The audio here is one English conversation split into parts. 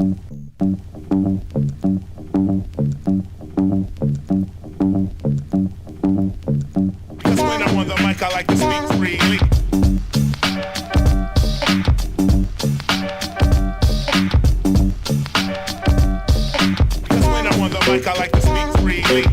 Because when I'm on the mic, I like to speak freely. Because when I'm on the mic, I like to speak freely.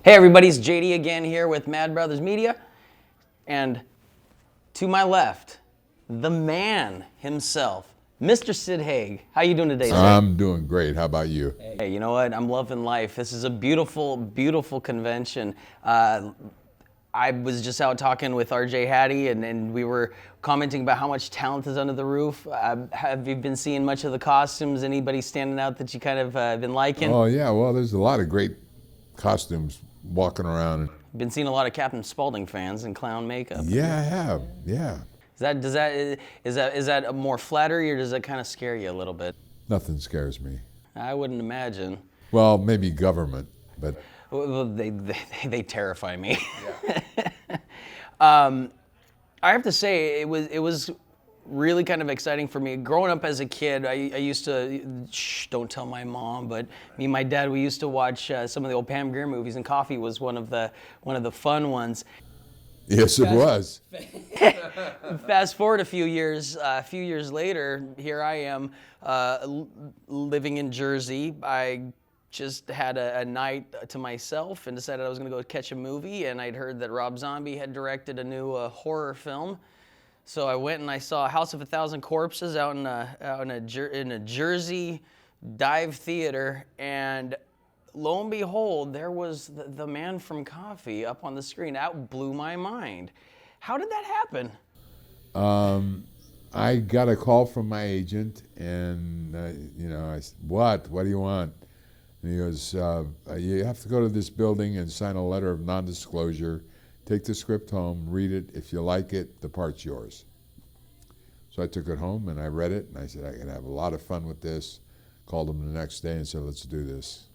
Hey everybody, it's JD again here with Mad Brothers Media, and to my left, the man himself, Mr. SID HAIG. How you doing today, sir? I'm doing great. How about you? Hey, you know what? I'm loving life. This is a beautiful, beautiful convention. I was just out talking with RJ Hattie, and we were commenting about how much talent is under the roof. Have you been seeing much of the costumes? Anybody standing out that you kind of been liking? Oh yeah, well there's a lot of great costumes walking around. Been seeing a lot of Captain Spaulding fans in clown makeup. Yeah, I have. Yeah. Is that more flattery, or does that kind of scare you a little bit? Nothing scares me. I wouldn't imagine. Well, maybe government, but Well, they terrify me. Yeah. I have to say it was really kind of exciting for me. Growing up as a kid, I used to, don't tell my mom, but me and my dad, we used to watch some of the old Pam Grier movies, and Coffee was one of the fun ones. yes, it was. Fast forward a few years later, here I am living in Jersey. I just had a night to myself and decided I was going to go catch a movie, and I'd heard that Rob Zombie had directed a new horror film. So I went and I saw House of a Thousand Corpses out in a Jersey dive theater, and lo and behold, there was the man from Coffee up on the screen. That blew my mind. How did that happen? I got a call from my agent, and I said, "What do you want?" And he goes, "You have to go to this building and sign a letter of non-disclosure. Take the script home, read it. If you like it, the part's yours." So I took it home and I read it, and I said, "I can have a lot of fun with this." Called him the next day and said, "Let's do this."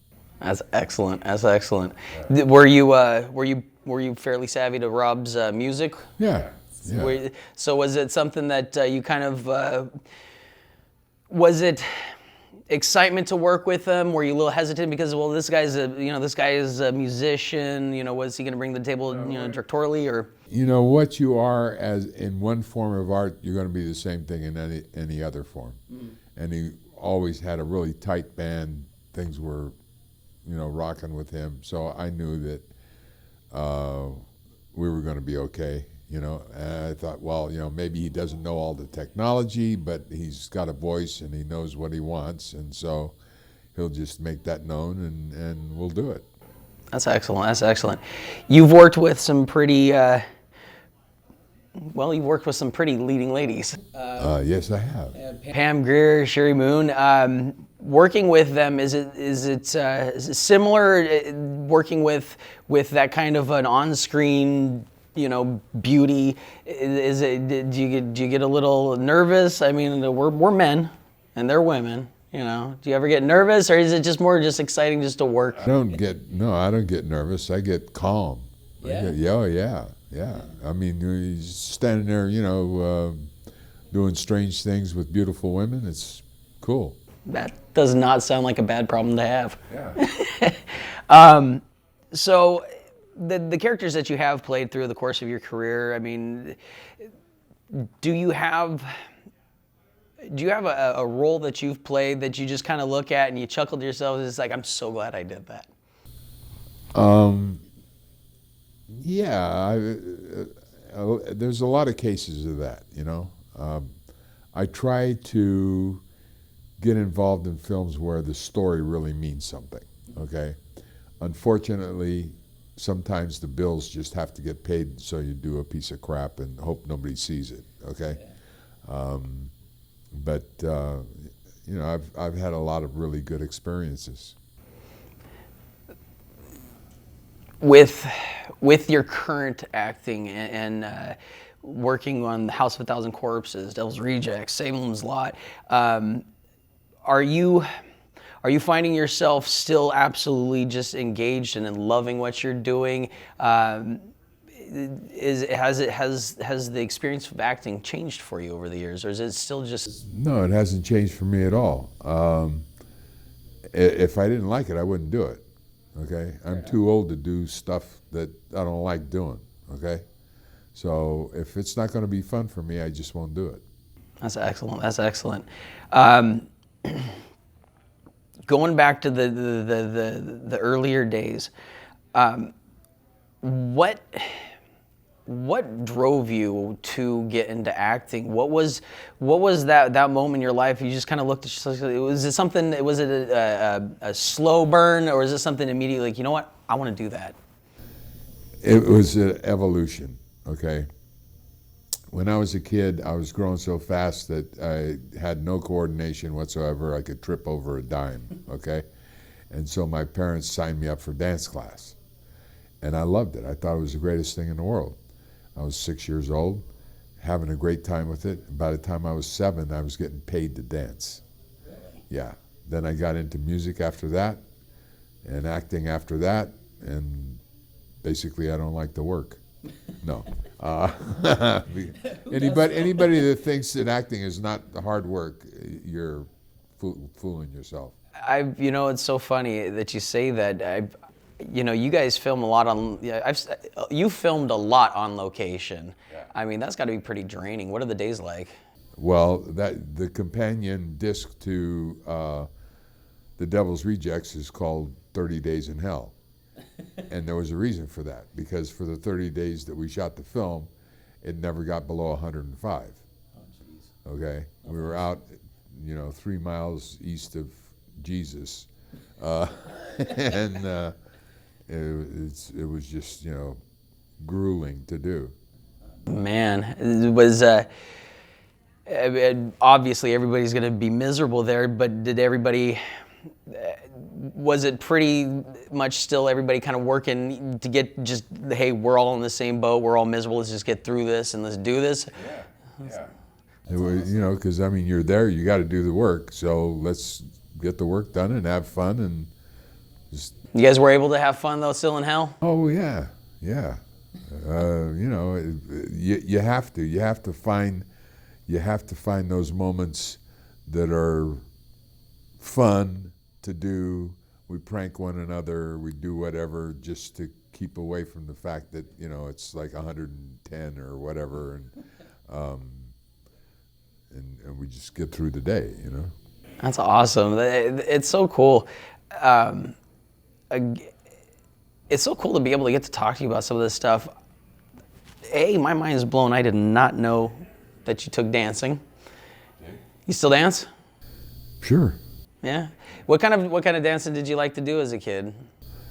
That's excellent. That's excellent. Yeah. Were you fairly savvy to Rob's music? Yeah. Yeah. So was it something that you kind of was it excitement to work with him? Were you a little hesitant because, well, this guy is a musician, was he going to bring the table, directorially, or? What you are as in one form of art, you're going to be the same thing in any other form. And he always had a really tight band. Things were, rocking with him. So I knew that we were going to be okay. And I thought, well, maybe he doesn't know all the technology, but he's got a voice and he knows what he wants, and so he'll just make that known, and we'll do it. That's excellent. That's excellent. You've worked with some pretty, leading ladies. Yes, I have. Pam Grier, Sherry Moon. Working with them, is it similar? Working with that kind of an on-screen, beauty. Do you get a little nervous? I mean, we're men and they're women. Do you ever get nervous, or is it just more exciting just to work? I don't get nervous. I get calm. Yeah. Yeah. I mean, he's standing there, doing strange things with beautiful women. It's cool. That does not sound like a bad problem to have. Yeah. So the characters that you have played through the course of your career, I mean, do you have a role that you've played that you just kind of look at and you chuckle to yourself? It's like, I'm so glad I did that. Yeah, there's a lot of cases of that, I try to get involved in films where the story really means something, okay? Unfortunately, sometimes the bills just have to get paid, so you do a piece of crap and hope nobody sees it, okay? Yeah. But I've had a lot of really good experiences. With your current acting and working on the House of a Thousand Corpses, Devil's Rejects, Salem's Lot. Are you finding yourself still absolutely just engaged and in loving what you're doing? Has the experience of acting changed for you over the years, or is it still just? No, it hasn't changed for me at all. If I didn't like it, I wouldn't do it. Okay, I'm too old to do stuff that I don't like doing. Okay, so if it's not going to be fun for me, I just won't do it. That's excellent. That's excellent. Going back to the earlier days, what drove you to get into acting? What was that moment in your life? You just kind of looked at, was it something? Was it a slow burn, or is it something immediately like, you know what, I want to do that? It was an evolution. Okay. When I was a kid, I was growing so fast that I had no coordination whatsoever. I could trip over a dime, okay? And so my parents signed me up for dance class. And I loved it. I thought it was the greatest thing in the world. I was 6 years old, having a great time with it. By the time I was 7, I was getting paid to dance. Yeah. Then I got into music after that, and acting after that, and basically I don't like to work. No. Anybody that thinks that acting is not hard work, you're fooling yourself. It's so funny that you say that. You guys film a lot on. You filmed a lot on location. Yeah. I mean, that's got to be pretty draining. What are the days like? Well, the companion disc to the Devil's Rejects is called 30 Days in Hell. And there was a reason for that, because for the 30 days that we shot the film, it never got below 105. Oh, okay? We were out, 3 miles east of Jesus, and it was just, grueling to do. Man, it was, obviously everybody's going to be miserable there, but did everybody... was it pretty much still everybody kind of working to get just, hey, we're all in the same boat, we're all miserable, let's just get through this and let's do this? Yeah. It was, because you're there, you got to do the work, so let's get the work done and have fun and just. You guys were able to have fun though, still in hell? Oh yeah. You have to find those moments that are fun to do. We prank one another, we do whatever just to keep away from the fact that, it's like 110 or whatever, and we just get through the day, That's awesome. It's so cool. It's so cool to be able to get to talk to you about some of this stuff. My mind is blown. I did not know that you took dancing. You still dance? Sure. Yeah. What kind of dancing did you like to do as a kid?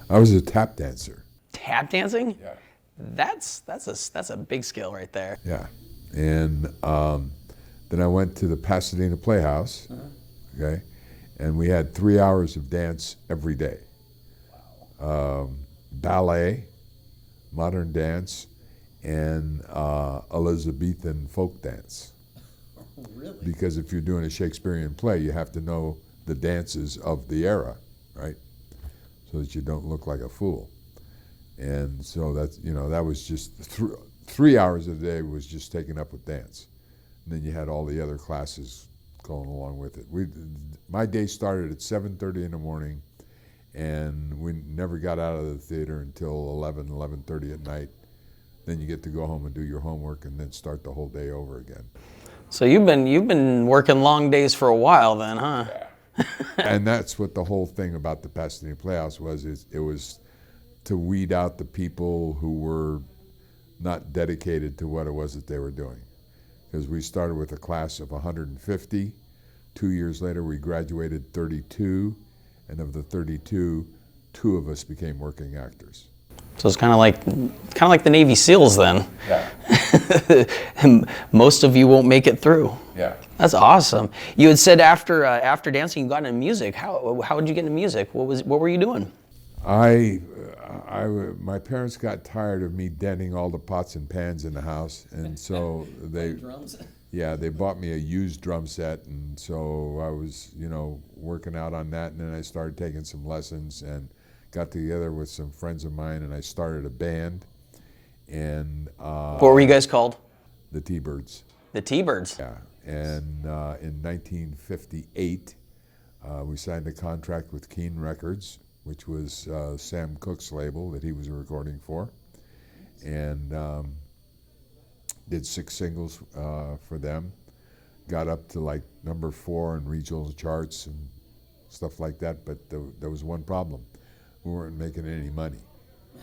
I was a tap dancer. Tap dancing? Yeah. That's a big skill right there. Yeah. And then I went to the Pasadena Playhouse, okay, and we had 3 hours of dance every day. Wow. Ballet, modern dance, and Elizabethan folk dance. Oh, really? Because if you're doing a Shakespearean play, you have to know the dances of the era, right? So that you don't look like a fool. And so that's, that was just 3 hours a day was just taken up with dance. And then you had all the other classes going along with it. My day started at 7:30 in the morning, and we never got out of the theater until 11:30 at night. Then you get to go home and do your homework and then start the whole day over again. So you've been working long days for a while then, huh? Yeah. And that's what the whole thing about the Pasadena Playhouse was. It was to weed out the people who were not dedicated to what it was that they were doing. Because we started with a class of 150. 2 years later, we graduated 32, and of the 32, 2 of us became working actors. So it's kind of like the Navy SEALs then. Yeah. Most of you won't make it through. Yeah. That's awesome. You had said after dancing, you got into music. How did you get into music? What were you doing? My parents got tired of me denting all the pots and pans in the house, and so they, Drums. yeah, they bought me a used drum set, and so I was, working out on that, and then I started taking some lessons and got together with some friends of mine, and I started a band, and What were you guys called? the T-Birds. The T-Birds. Yeah, and in 1958, we signed a contract with Keene Records, which was Sam Cooke's label that he was recording for, and did 6 singles for them. Got up to like number 4 in regional charts and stuff like that, but there was one problem. We weren't making any money.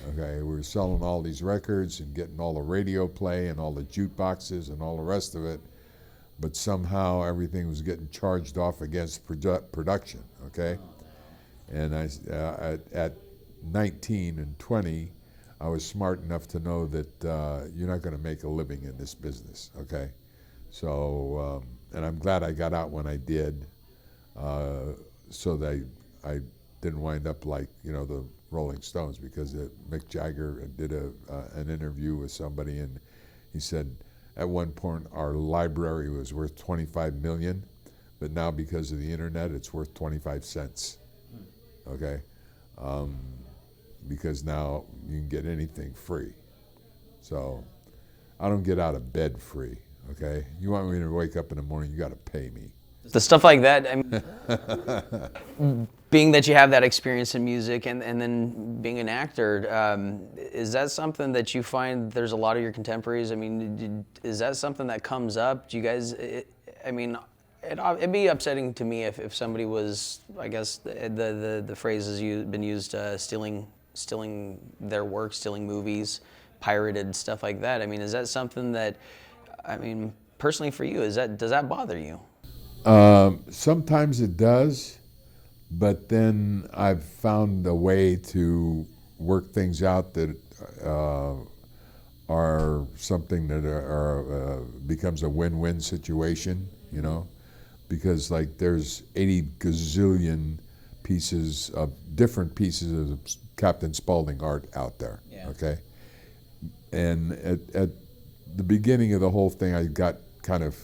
Okay, we were selling all these records and getting all the radio play and all the jukeboxes and all the rest of it, but somehow everything was getting charged off against production, okay? And at 19 and 20, I was smart enough to know that you're not going to make a living in this business, okay? So, and I'm glad I got out when I did, so that I didn't wind up like, the Rolling Stones, because Mick Jagger did an interview with somebody, and he said, at one point our library was worth 25 million, but now because of the internet it's worth 25 cents. Okay, because now you can get anything free. So I don't get out of bed free. Okay, you want me to wake up in the morning, you got to pay me. The stuff like that. Being that you have that experience in music and then being an actor, is that something that you find there's a lot of your contemporaries? I mean, is that something that comes up? Do you guys? It'd be upsetting to me if somebody was, I guess the phrase has been used, stealing their work, stealing movies, pirated stuff like that. I mean, is that something that, personally for you, does that bother you? Sometimes it does, but then I've found a way to work things out that are something that becomes a win-win situation, because like there's 80 gazillion different pieces of Captain Spaulding art out there, okay? And at the beginning of the whole thing, I got kind of,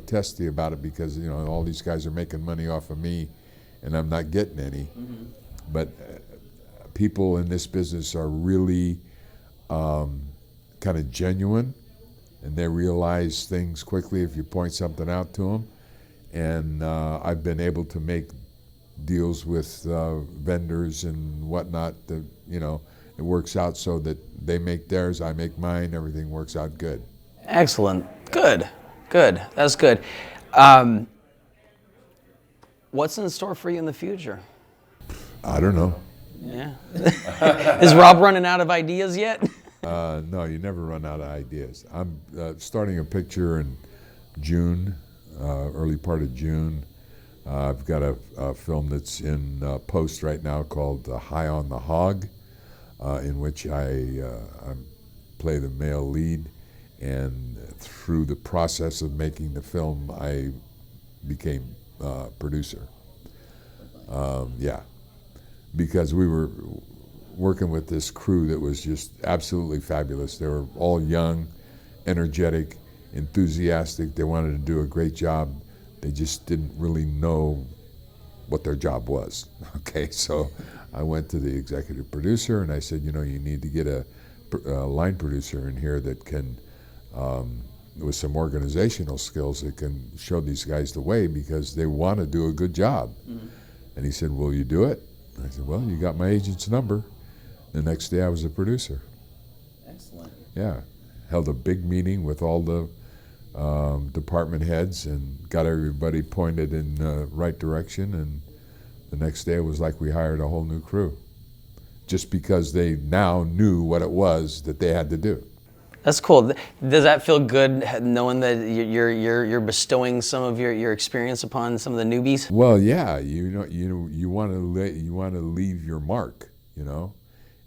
testy about it because, all these guys are making money off of me and I'm not getting any. Mm-hmm. But people in this business are really kind of genuine, and they realize things quickly if you point something out to them. And I've been able to make deals with vendors and whatnot that, it works out so that they make theirs, I make mine, everything works out good. Excellent. Good. That's good. What's in store for you in the future? I don't know. Yeah. Is Rob running out of ideas yet? No, you never run out of ideas. I'm starting a picture in June, early part of June. I've got a film that's in post right now called High on the Hog, in which I play the male lead. And through the process of making the film, I became producer. Because we were working with this crew that was just absolutely fabulous. They were all young, energetic, enthusiastic. They wanted to do a great job. They just didn't really know what their job was. Okay, so I went to the executive producer and I said, you need to get a line producer in here that can, with some organizational skills, that can show these guys the way because they want to do a good job. Mm-hmm. And he said, will you do it? I said, well, you got my agent's number. The next day I was a producer. Excellent. Yeah, held a big meeting with all the department heads and got everybody pointed in the right direction, and the next day it was like we hired a whole new crew, just because they now knew what it was that they had to do. That's cool. Does that feel good, knowing that you're bestowing some of your experience upon some of the newbies? Well, yeah, you want to leave your mark,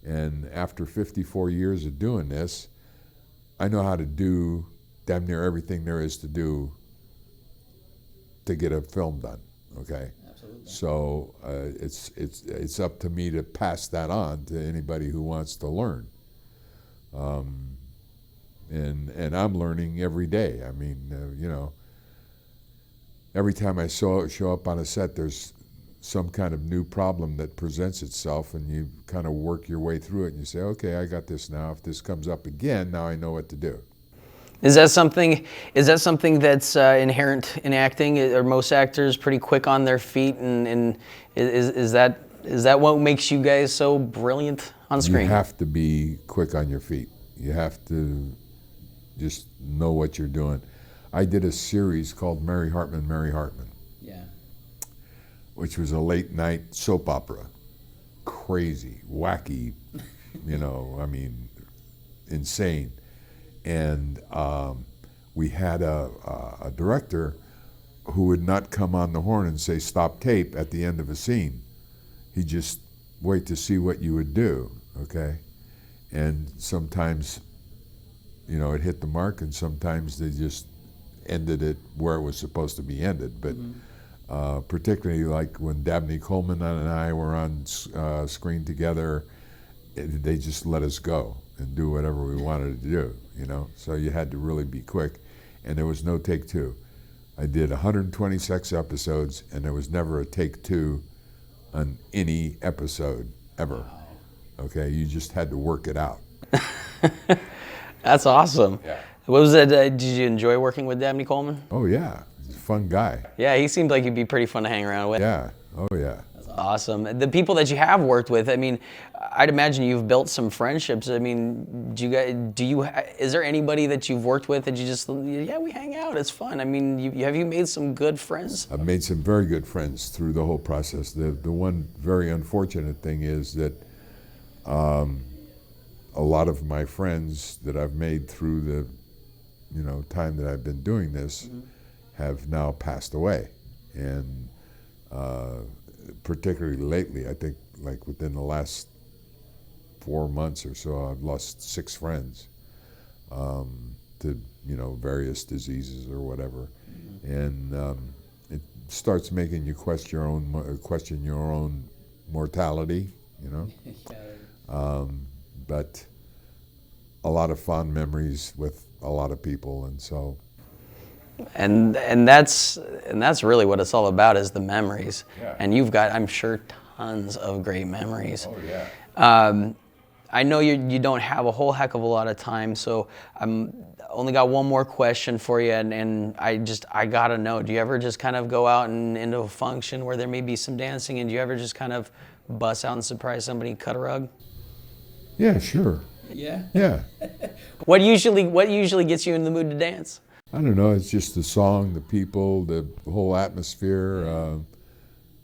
and after 54 years of doing this, I know how to do damn near everything there is to do to get a film done. Okay. Absolutely. So it's up to me to pass that on to anybody who wants to learn. And I'm learning every day. I mean, you know, every time I show up on a set, there's some kind of new problem that presents itself, and you kind of work your way through it, and you say, okay, I got this now. If this comes up again, now I know what to do. Is that something that's inherent in acting? Are most actors pretty quick on their feet, and is that what makes you guys so brilliant on screen? You have to be quick on your feet. You have to just know what you're doing. I did a series called Mary Hartman, Mary Hartman. Yeah. Which was a late night soap opera. Crazy, wacky, you know, I mean, insane. And we had a director who would not come on the horn and say stop tape at the end of a scene. He'd just wait to see what you would do, okay? And sometimes, you know, it hit the mark, and sometimes they just ended it where it was supposed to be ended. But particularly like when Dabney Coleman and I were on screen together, they just let us go and do whatever we wanted to do, you know? So you had to really be quick, and there was no take two. I did 126 episodes, and there was never a take two on any episode, ever. Okay, you just had to work it out. That's awesome. Yeah. What was it? Did you enjoy working with Dabney Coleman? Oh yeah, he's a fun guy. Yeah, he seemed like he'd be pretty fun to hang around with. Yeah, oh yeah. That's awesome. The people that you have worked with, I mean, I'd imagine you've built some friendships. I mean, is there anybody that you've worked with that you just, yeah, we hang out, it's fun. I mean, have you made some good friends? I've made some very good friends through the whole process. The one very unfortunate thing is that a lot of my friends that I've made through the, you know, time that I've been doing this have now passed away. And particularly lately, I think like within the last 4 months or so, I've lost 6 friends to, you know, various diseases or whatever. And it starts making you question your own mortality, you know. But a lot of fond memories with a lot of people, and so. And that's really what it's all about, is the memories. Yeah. And you've got, I'm sure, tons of great memories. Oh yeah. I know you don't have a whole heck of a lot of time, so I'm only got one more question for you, and I gotta know, do you ever just kind of go out and into a function where there may be some dancing, and do you ever just kind of bust out and surprise somebody and cut a rug? Yeah, sure. Yeah. Yeah. What usually gets you in the mood to dance? I don't know, it's just the song, the people, the whole atmosphere.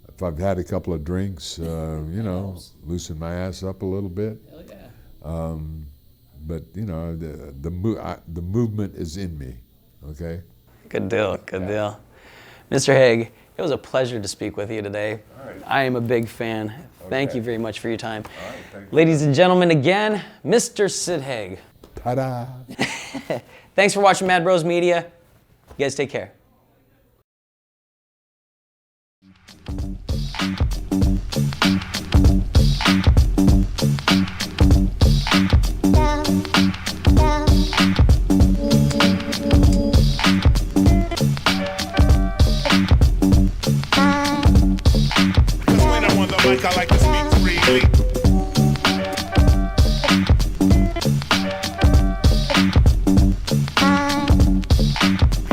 If I've had a couple of drinks, you know, loosen my ass up a little bit. Hell yeah. But you know, the movement is in me. Okay. Good deal. Good deal. Mr. Haig, it was a pleasure to speak with you today. All right. I am a big fan. Thank you very much for your time. All right, thank you. Ladies and gentlemen, again, Mr. SID HAIG. Ta-da! Thanks for watching Mad Bros Media. You guys take care. When I'm on the mic, I like to speak freely.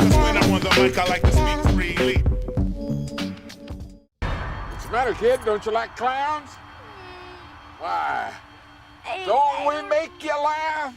When I'm on the mic, I like to speak freely. What's the matter, kid? Don't you like clowns? Why? Don't we make you laugh?